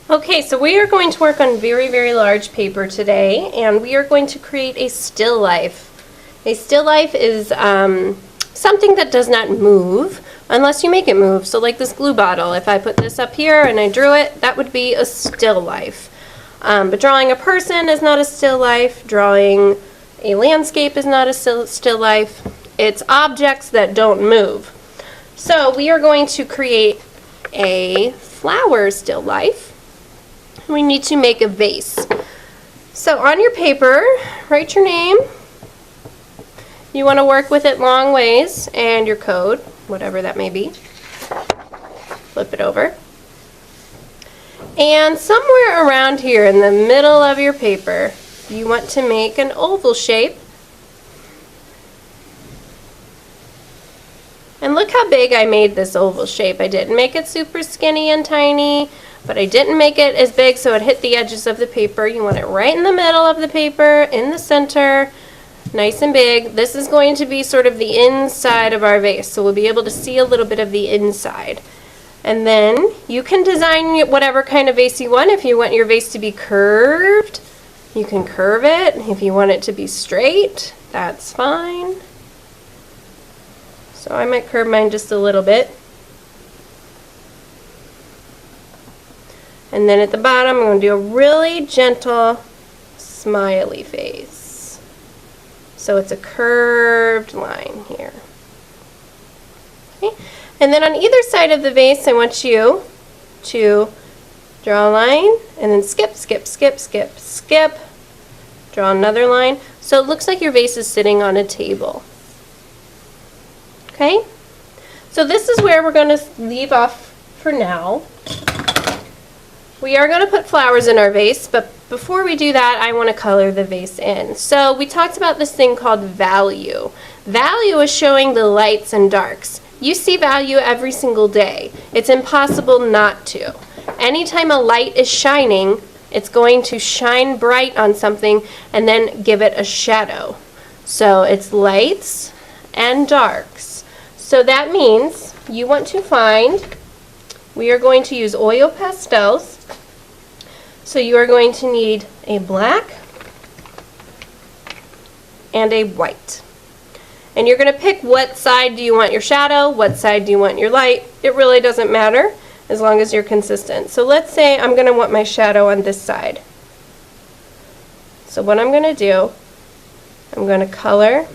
Okay, so we are going to work on very, very large paper today, and we are going to create a still life. A still life is something that does not move unless you make it move. So like this glue bottle, if I put this up here and I drew it, that would be a still life. But drawing a person is not a still life. Drawing a landscape is not a still life. It's objects that don't move. So we are going to create a flower still life. We need to make a vase. So on your paper, write your name. You want to work with it long ways, and your code, whatever that may be. Flip it over. And somewhere around here in the middle of your paper, you want to make an oval shape. And look how big I made this oval shape. I didn't make it super skinny and tiny, but I didn't make it as big so it hit the edges of the paper. You want it right in the middle of the paper, in the center, nice and big. This is going to be sort of the inside of our vase, so we'll be able to see a little bit of the inside. And then you can design whatever kind of vase you want. If you want your vase to be curved, you can curve it. If you want it to be straight, that's fine. So I might curve mine just a little bit. And then at the bottom, I'm going to do a really gentle smiley face. So it's a curved line here. Okay. And then on either side of the vase, I want you to draw a line and then skip, skip, skip, skip, skip. Draw another line. So it looks like your vase is sitting on a table. Okay? So this is where we're going to leave off for now. We are going to put flowers in our vase, but before we do that, I want to color the vase in. So we talked about this thing called value. Value is showing the lights and darks. You see value every single day. It's impossible not to. Anytime a light is shining, it's going to shine bright on something and then give it a shadow. So it's lights and darks. So that means you want to find, we are going to use oil pastels. So you are going to need a black and a white. And you're going to pick what side do you want your shadow, what side do you want your light. It really doesn't matter as long as you're consistent. So let's say I'm going to want my shadow on this side. So what I'm going to do, I'm going to color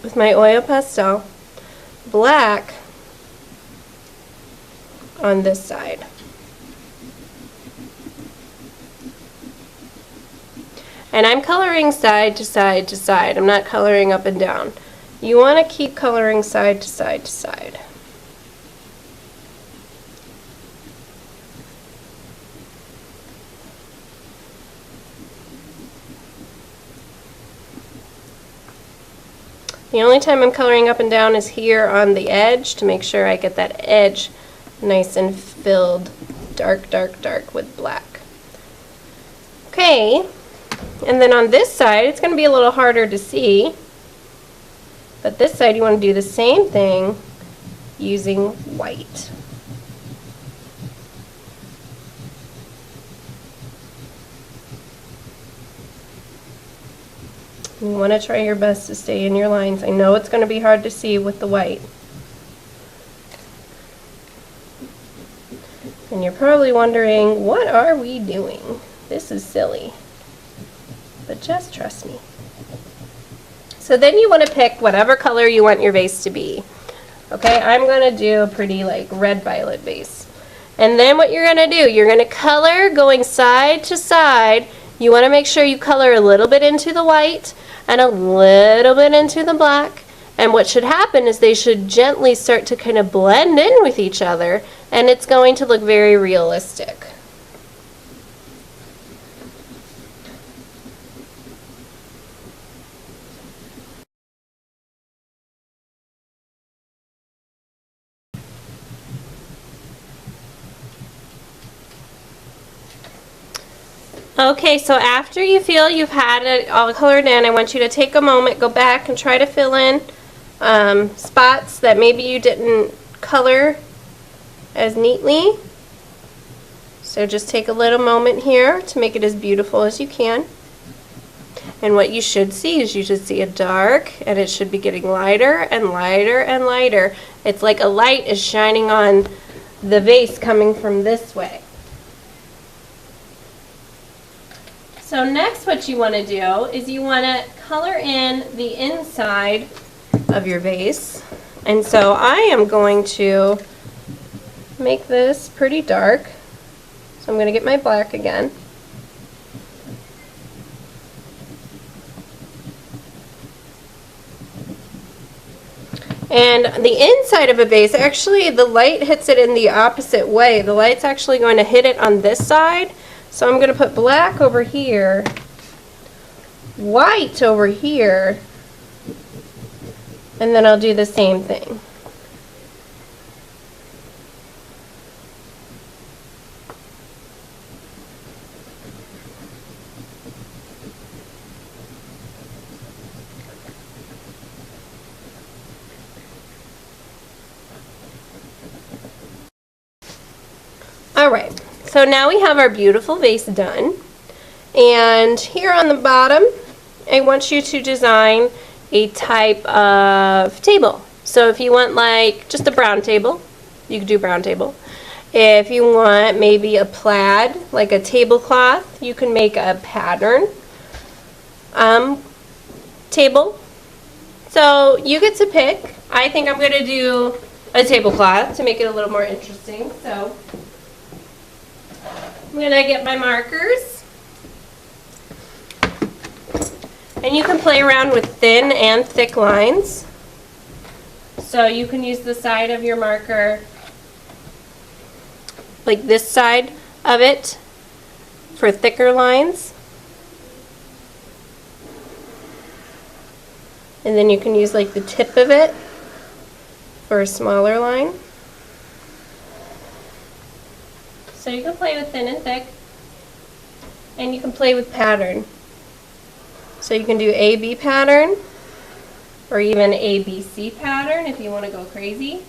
with my oil pastel black on this side. And I'm coloring side to side to side. I'm not coloring up and down. You want to keep coloring side to side to side. The only time I'm coloring up and down is here on the edge to make sure I get that edge nice and filled dark, dark, dark with black. Okay. And then on this side, it's going to be a little harder to see, but this side you want to do the same thing using white. You want to try your best to stay in your lines. I know it's going to be hard to see with the white. And you're probably wondering, what are we doing? This is silly. But just trust me. So then you want to pick whatever color you want your vase to be. Okay, I'm going to do a pretty like red violet vase. And then what you're going to do, you're going to color going side to side. You want to make sure you color a little bit into the white and a little bit into the black. And what should happen is they should gently start to kind of blend in with each other, and it's going to look very realistic. Okay, so after you feel you've had it all colored in, I want you to take a moment, go back and try to fill in spots that maybe you didn't color as neatly. So just take a little moment here to make it as beautiful as you can. And what you should see is you should see a dark, and it should be getting lighter and lighter and lighter. It's like a light is shining on the vase coming from this way. So next what you want to do is you want to color in the inside of your vase. And so I am going to make this pretty dark. So I'm going to get my black again. And the inside of a vase, actually the light hits it in the opposite way. The light's actually going to hit it on this side. So I'm going to put black over here, white over here, and then I'll do the same thing. Alright, so now we have our beautiful vase done. And here on the bottom, I want you to design a type of table. So if you want like just a brown table, you could do brown table. If you want maybe a plaid, like a tablecloth, you can make a pattern table. So you get to pick. I think I'm going to do a tablecloth to make it a little more interesting. So I'm going to get my markers. And you can play around with thin and thick lines. So you can use the side of your marker, like this side of it, for thicker lines. And then you can use like the tip of it for a smaller line. So you can play with thin and thick, and you can play with pattern. So you can do AB pattern, or even ABC pattern if you want to go crazy.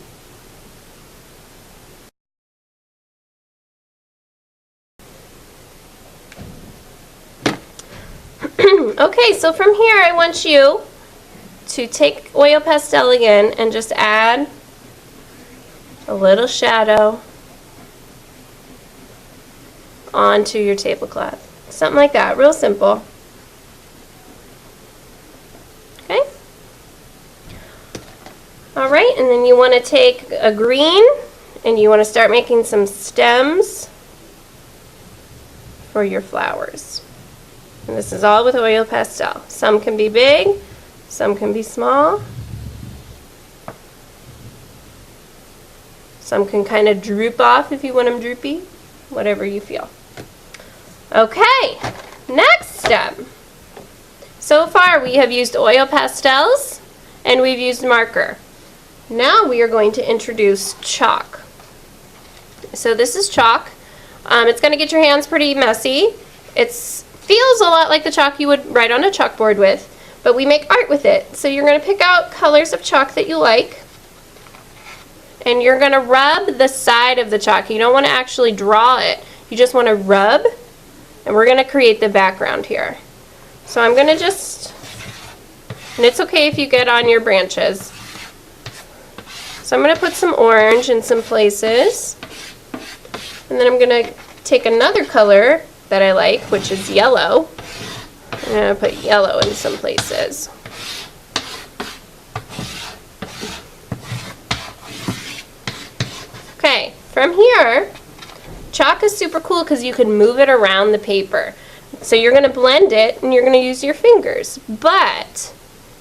Okay, so from here I want you to take oil pastel again and just add a little shadow onto your tablecloth. Something like that, real simple. Okay? Alright, and then you want to take a green and you want to start making some stems for your flowers. And this is all with oil pastel. Some can be big, some can be small. Some can kind of droop off if you want them droopy, whatever you feel. Okay, next step. So far we have used oil pastels and we've used marker. Now we are going to introduce chalk. So this is chalk. It's going to get your hands pretty messy. It feels a lot like the chalk you would write on a chalkboard with, but we make art with it. So you're going to pick out colors of chalk that you like, and you're going to rub the side of the chalk. You don't want to actually draw it. You just want to rub, and we're going to create the background here. So I'm going to just, and it's okay if you get on your branches. So I'm going to put some orange in some places, and then I'm going to take another color that I like, which is yellow. I'm going to put yellow in some places. Okay, from here, chalk is super cool because you can move it around the paper. So you're going to blend it and you're going to use your fingers, but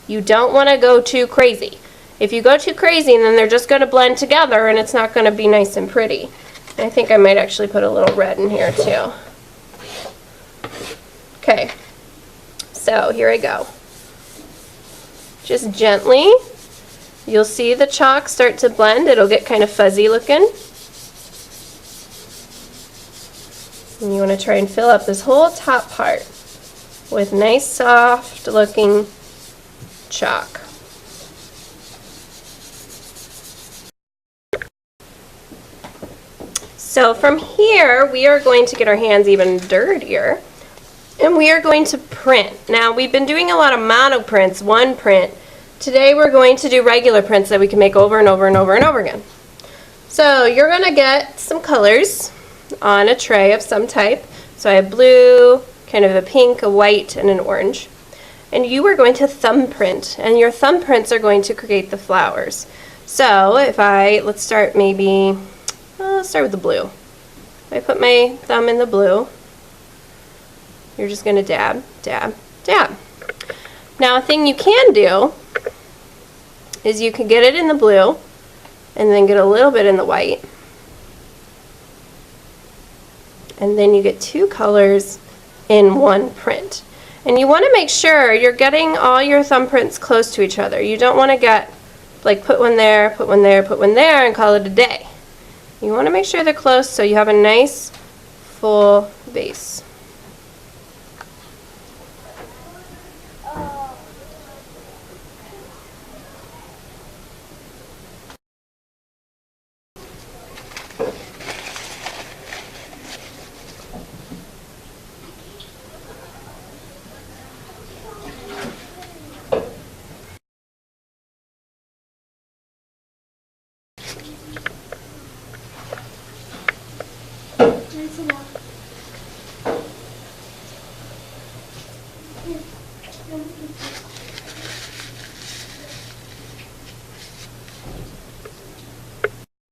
you don't want to go too crazy. If you go too crazy, then they're just going to blend together and it's not going to be nice and pretty. I think I might actually put a little red in here too. Okay, so here I go. Just gently, you'll see the chalk start to blend. It'll get kind of fuzzy looking. And you want to try and fill up this whole top part with nice, soft looking chalk. So from here, we are going to get our hands even dirtier, and we are going to print. Now, we've been doing a lot of mono prints, one print. Today, we're going to do regular prints that we can make over and over and over and over again. So you're going to get some colors on a tray of some type. So I have blue, kind of a pink, a white, and an orange. And you are going to thumbprint, and your thumbprints are going to create the flowers. So if let's start let's start with the blue. If I put my thumb in the blue, you're just going to dab, dab, dab. Now a thing you can do is you can get it in the blue and then get a little bit in the white. And then you get two colors in one print. And you want to make sure you're getting all your thumbprints close to each other. You don't want to get, like, put one there, put one there, put one there, and call it a day. You want to make sure they're close so you have a nice full base.